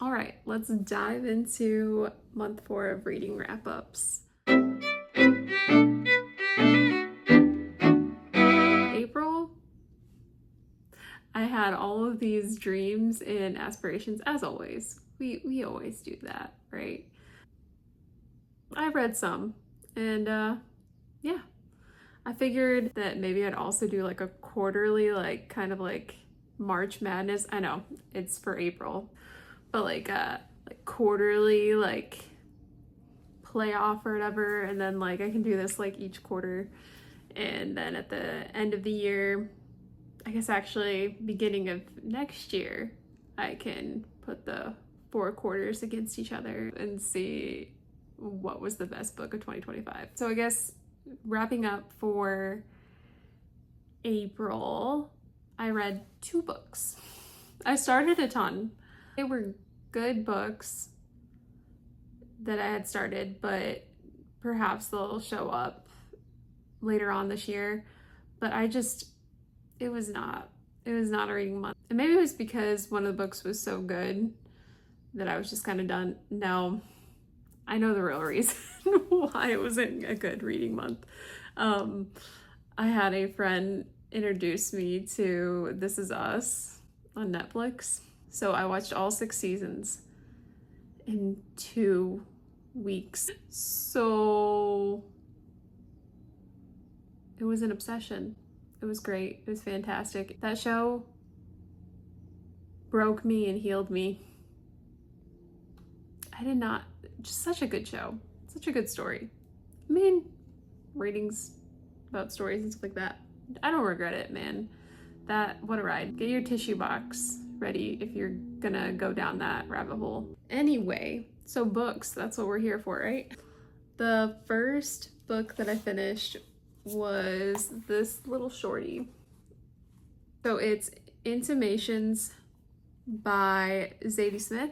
All right, let's dive into month 4 of reading wrap-ups. April, I had all of these dreams and aspirations, as always. We always do that, right? I read some, and yeah. I figured that maybe I'd also do like a quarterly, like kind of like March Madness. I know it's for April, but like quarterly like playoff or whatever, and then like I can do this like each quarter, and then at the end of the year, I guess actually beginning of next year, I can put the 4 quarters against each other and see what was the best book of 2025. So I guess wrapping up for April, I read 2 books. I started a ton. They were good books that I had started, but perhaps they'll show up later on this year. But it was not a reading month. And maybe it was because one of the books was so good that I was just kind of done. No, I know the real reason why it wasn't a good reading month. I had a friend introduce me to This Is Us on Netflix. So I watched all 6 seasons in 2 weeks. So it was an obsession. It was great. It was fantastic. That show broke me and healed me. Just such a good show. Such a good story. I mean, ratings about stories and stuff like that. I don't regret it, man. What a ride. Get your tissue box ready if you're gonna go down that rabbit hole. Anyway, so books, that's what we're here for, right? The first book that I finished was this little shorty. So it's Intimations by Zadie Smith,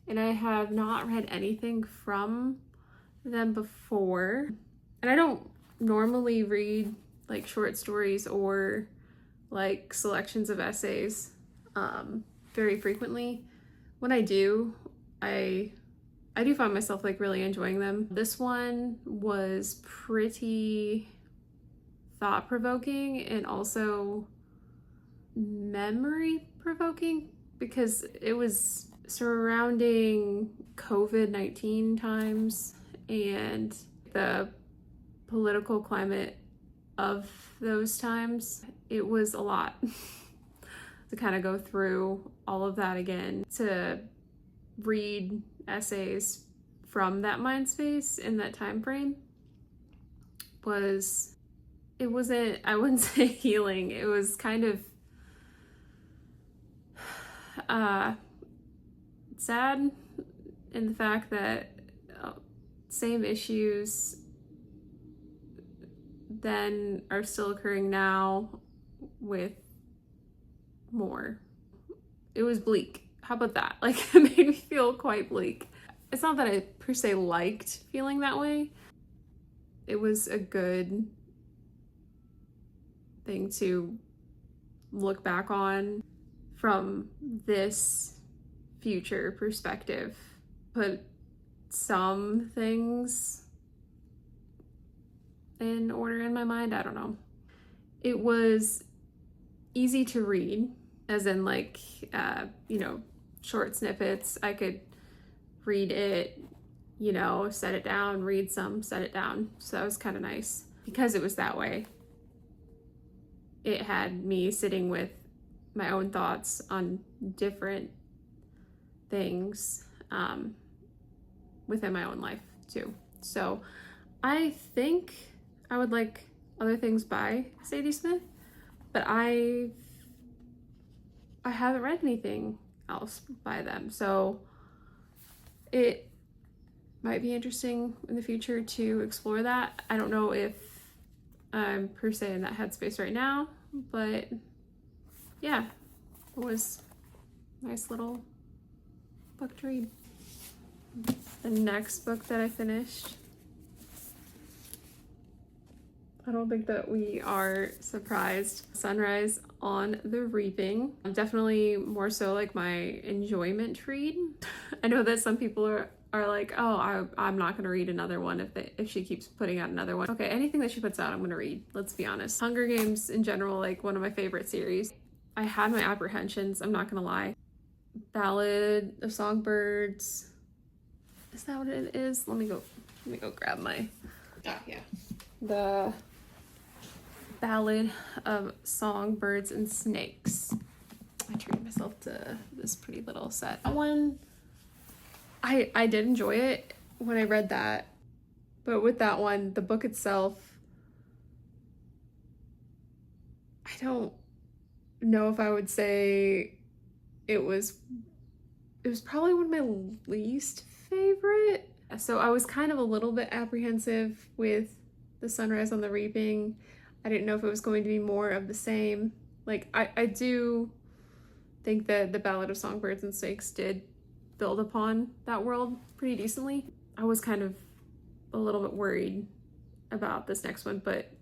and I have not read anything from them before. And I don't normally read like short stories or like selections of essays very frequently. When I do, I do find myself like really enjoying them. This one was pretty thought-provoking and also memory-provoking because it was surrounding COVID-19 times and the political climate of those times. It was a lot to kind of go through all of that again, to read essays from that mind space in that time frame I wouldn't say healing. It was kind of sad in the fact that same issues then are still occurring now with more. It was bleak. How about that? Like, it made me feel quite bleak. It's not that I per se liked feeling that way. It was a good thing to look back on from this future perspective. Put some things in order in my mind. I don't know. It was easy to read, as in like, short snippets. I could read it, set it down, read some, set it down. So that was kind of nice. Because it was that way, it had me sitting with my own thoughts on different things within my own life too. So I think I would like other things by Zadie Smith, but I haven't read anything else by them. So it might be interesting in the future to explore that. I don't know if I'm per se in that headspace right now, but yeah, it was a nice little book to read. The next book that I finished I don't think that we are surprised. Sunrise on the Reaping. Definitely more so like my enjoyment read. I know that some people are like, oh, I'm not gonna read another one if she keeps putting out another one. Okay, anything that she puts out, I'm gonna read. Let's be honest. Hunger Games in general, like one of my favorite series. I had my apprehensions, I'm not gonna lie. Ballad of Songbirds. Is that what it is? Let me go grab my, yeah. The Ballad of Songbirds and Snakes. I treated myself to this pretty little set. That one, I did enjoy it when I read that, but with that one, the book itself, I don't know if I would say it was probably one of my least favorite. So I was kind of a little bit apprehensive with the Sunrise on the Reaping. I didn't know if it was going to be more of the same. Like, I do think that the Ballad of Songbirds and Snakes did build upon that world pretty decently. I was kind of a little bit worried about this next one, but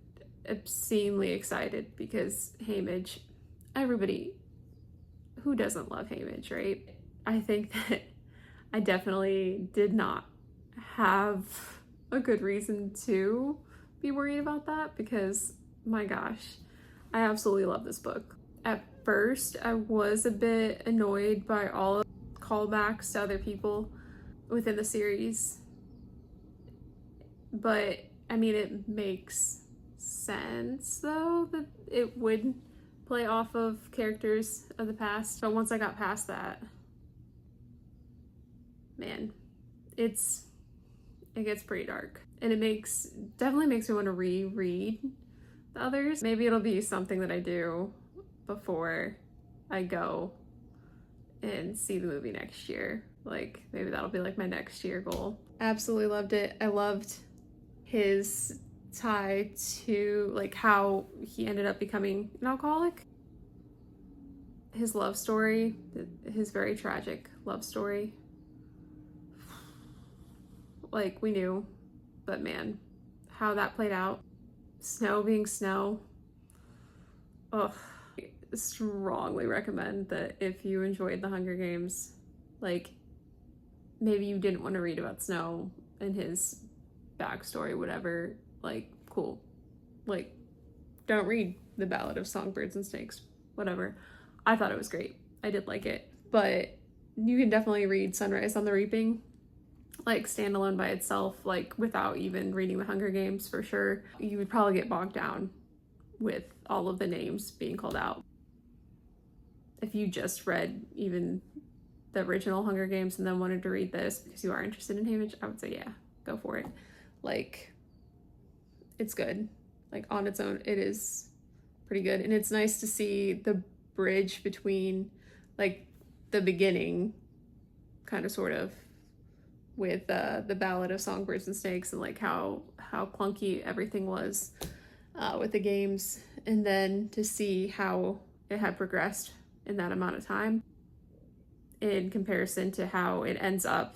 obscenely excited because Hamage, everybody, who doesn't love Hamage, right? I think that I definitely did not have a good reason to be worried about that because, my gosh, I absolutely love this book. At first, I was a bit annoyed by all of the callbacks to other people within the series, but I mean, it makes sense though that it would play off of characters of the past. But once I got past that, man, it gets pretty dark, and it definitely makes me want to reread the others. Maybe it'll be something that I do before I go and see the movie next year. Like, maybe that'll be like my next year goal. Absolutely loved it. I loved his tie to like how he ended up becoming an alcoholic. His love story, his very tragic love story. Like, we knew, but man, how that played out. Snow being Snow. Ugh. I strongly recommend that if you enjoyed the Hunger Games, like, maybe you didn't want to read about Snow and his backstory, whatever, like, cool. Like, don't read the Ballad of Songbirds and Snakes, whatever. I thought it was great. I did like it. But you can definitely read Sunrise on the Reaping, like, standalone by itself, like, without even reading the Hunger Games, for sure. You would probably get bogged down with all of the names being called out. If you just read even the original Hunger Games and then wanted to read this because you are interested in Hamage, I would say, yeah, go for it. Like, it's good. Like, on its own, it is pretty good. And it's nice to see the bridge between, like, the beginning, kind of, sort of, with the Ballad of Songbirds and Snakes, and like how clunky everything was with the games, and then to see how it had progressed in that amount of time in comparison to how it ends up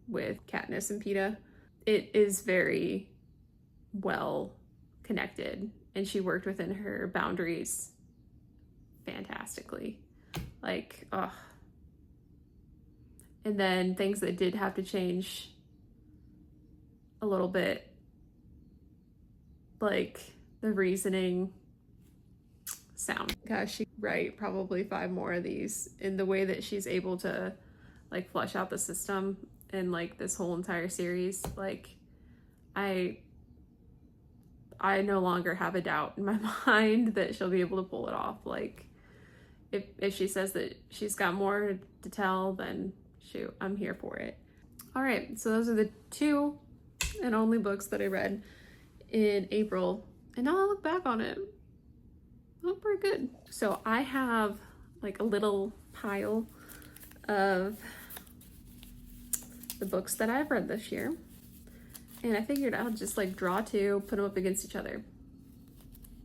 with Katniss and Peeta. It is very well connected, and she worked within her boundaries fantastically. Like, ugh. And then things that did have to change a little bit, like the reasoning, sound. Gosh, she could write probably 5 more of these in the way that she's able to, like, flesh out the system in, like, this whole entire series. Like, I no longer have a doubt in my mind that she'll be able to pull it off. Like, if she says that she's got more to tell, then shoot, I'm here for it. All right, so those are the 2 and only books that I read in April, and now I look back on it, oh, pretty good. So I have like a little pile of the books that I've read this year, and I figured I'll just like draw 2, put them up against each other,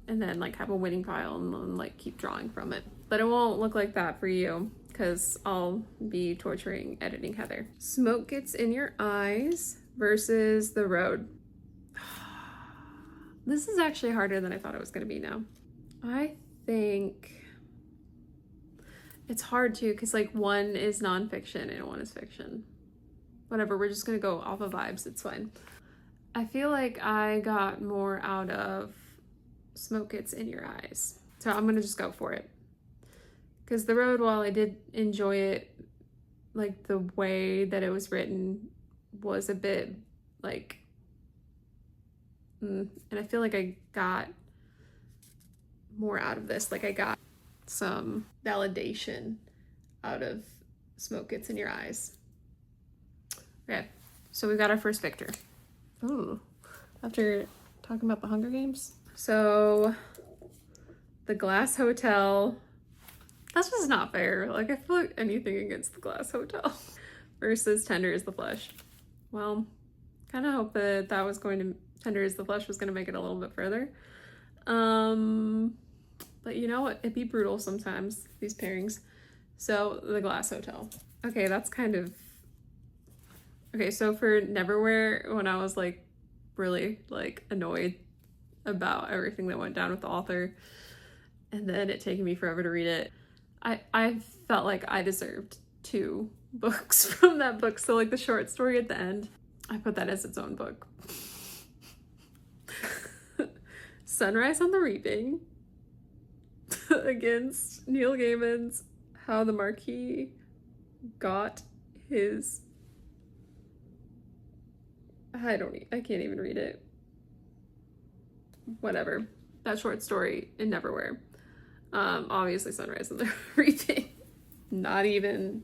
and then like have a winning pile and then like keep drawing from it. But it won't look like that for you because I'll be torturing editing Heather. Smoke Gets in Your Eyes versus The Road. This is actually harder than I thought it was going to be now. I think it's hard too, because like one is nonfiction and one is fiction. Whatever, we're just going to go off of vibes. It's fine. I feel like I got more out of Smoke Gets in Your Eyes. So I'm going to just go for it. Because The Road, while I did enjoy it, like the way that it was written was a bit like, and I feel like I got more out of this. Like I got some validation out of Smoke Gets in Your Eyes. Okay, so we've got our first victor. Ooh, after talking about the Hunger Games. So the Glass Hotel. That's just not fair. Like, I feel like anything against the Glass Hotel versus Tender is the Flesh. Well, kind of hope that that was going to, Tender is the Flesh was going to make it a little bit further. But you know what? It'd be brutal sometimes, these pairings. So, the Glass Hotel. Okay, that's kind of... Okay, so for Neverwhere, when I was, like, really, like, annoyed about everything that went down with the author, and then it taking me forever to read it, I felt like I deserved 2 books from that book. So like the short story at the end, I put that as its own book. Sunrise on the Reaping against Neil Gaiman's How the Marquis Got His... I can't even read it. Whatever. That short story in Neverwhere. Obviously Sunrise on the Reaping. Not even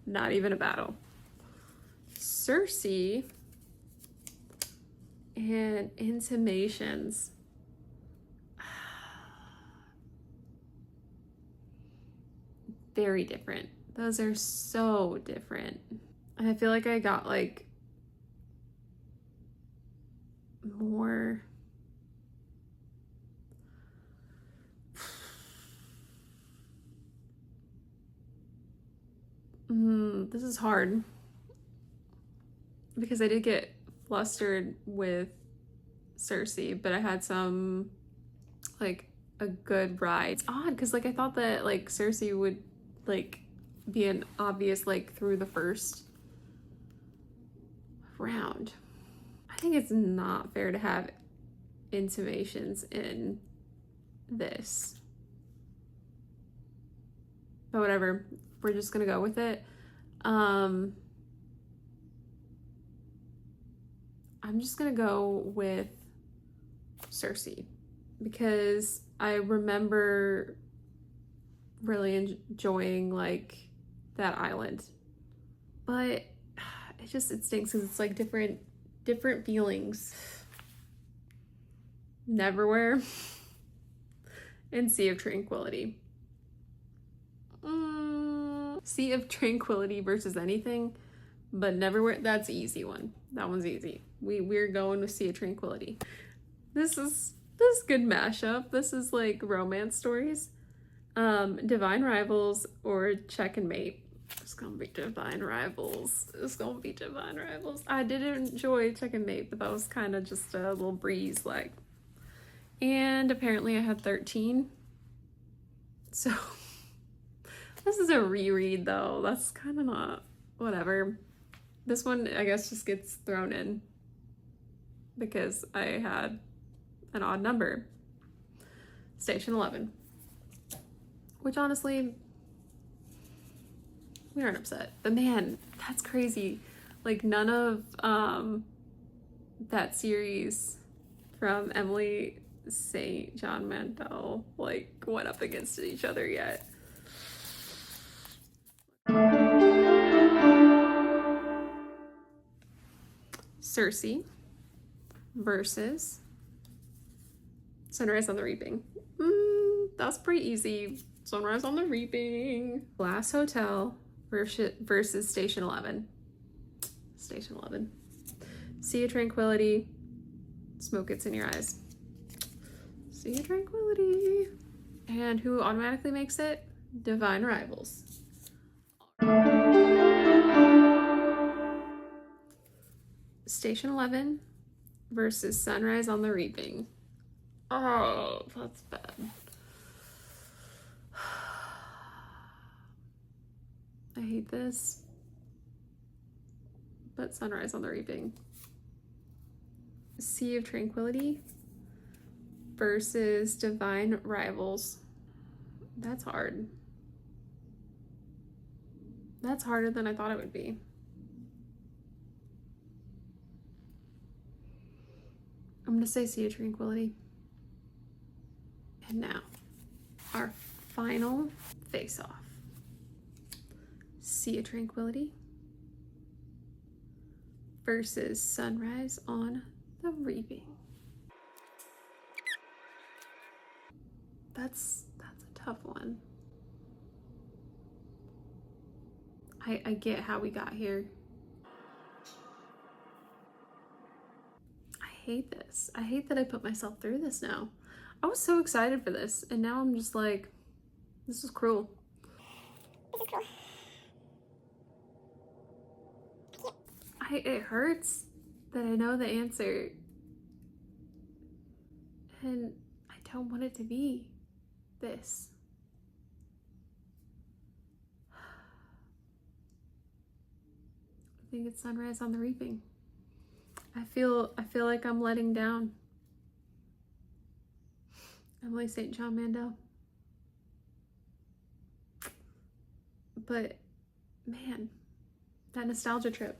a battle. Circe and Intimations. Very different. Those are so different. And I feel like I got like more... This is hard because I did get flustered with Circe, but I had some like a good ride. It's odd because like I thought that like Circe would like be an obvious like through the first round. I think it's not fair to have Intimations in this, but whatever. We're just gonna go with it. I'm just gonna go with Circe because I remember really enjoying like that island, but it stinks because it's like different feelings. Neverwhere and Sea of Tranquility. Sea of Tranquility versus anything, but Neverwhere, that's an easy one. That one's easy. We're going with Sea of Tranquility. This is good mashup. This is like romance stories. Divine Rivals or Check and Mate. It's gonna be Divine Rivals. It's gonna be Divine Rivals. I did enjoy Check and Mate, but that was kind of just a little breeze like. And apparently I had 13. So this is a reread though. That's kind of not, whatever. This one, I guess, just gets thrown in because I had an odd number. Station 11. Which honestly, we aren't upset. But man, that's crazy. Like none of that series from Emily St. John Mandel like went up against each other yet. Circe versus Sunrise on the Reaping. That's pretty easy. Sunrise on the Reaping. Glass Hotel versus Station 11. Station 11. Sea of Tranquility. Smoke Gets in Your Eyes. Sea of Tranquility. And who automatically makes it? Divine Rivals. Station 11 versus Sunrise on the Reaping. Oh, that's bad. I hate this. But Sunrise on the Reaping. Sea of Tranquility versus Divine Rivals. That's hard. That's harder than I thought it would be. I'm gonna say Sea of Tranquility. And now, our final face-off. Sea of Tranquility versus Sunrise on the Reaping. That's a tough one. I get how we got here. I hate this. I hate that I put myself through this now. I was so excited for this, and now I'm just like, this is cruel. This is cruel. It hurts that I know the answer, and I don't want it to be this. I think it's Sunrise on the Reaping. I feel like I'm letting down Emily St. John Mandel. But man, that nostalgia trip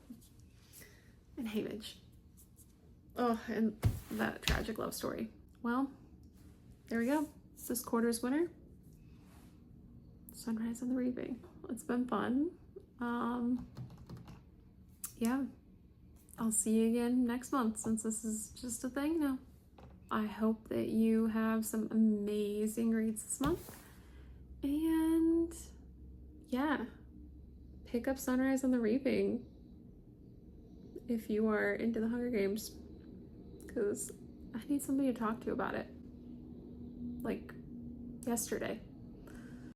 and Havage. Oh, and that tragic love story. Well, there we go. This quarter's winner, Sunrise on the Reaping. It's been fun. Yeah, I'll see you again next month since this is just a thing now. I hope that you have some amazing reads this month. And yeah, pick up Sunrise on the Reaping if you are into the Hunger Games, because I need somebody to talk to about it. Like yesterday.